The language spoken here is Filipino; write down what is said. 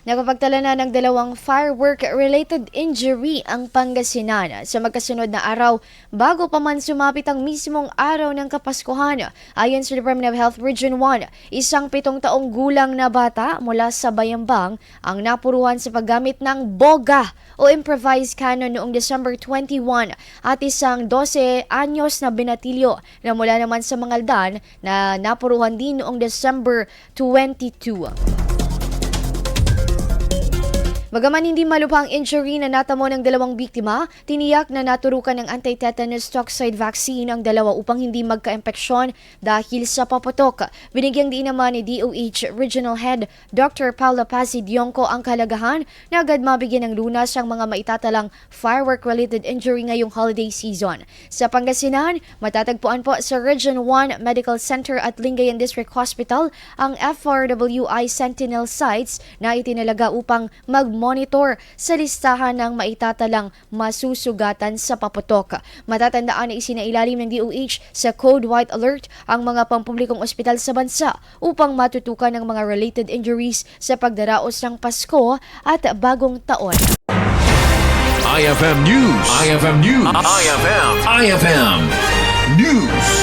Napapagtala na ng 2 firework-related injury ang Pangasinan sa magkasunod na araw bago pa man sumapit ang mismong araw ng Kapaskuhan. Ayon sa Department of Health Region 1, isang 7 taong gulang na bata mula sa Bayambang ang napuruhan sa paggamit ng boga o improvised cannon noong December 21 at isang 12 anyos na binatilyo na mula naman sa Mangaldan na napuruhan din noong December 22. Bagaman hindi malubha ang injury na natamo ng 2 biktima, tiniyak na naturukan ng anti-tetanus toxoid vaccine ang dalawa upang hindi magka-impeksyon dahil sa Paputok. Binigyang diin naman ni DOH Regional Head Dr. Paula Pasidionco ang kahalagahan na agad mabigyan ng lunas ang mga maitatalang firework-related injury ngayong holiday season. Sa Pangasinan, matatagpuan po sa Region 1 Medical Center at Lingayen District Hospital ang FRWI Sentinel sites na itinalaga upang monitor sa listahan ng maitatalang masusugatan sa Paputok. Matatandaan na isinailalim ng DOH sa Code White Alert ang mga pampublikong ospital sa bansa upang matutukan ng mga related injuries sa pagdaraos ng Pasko at Bagong Taon. IFM News. IFM News. IFM News.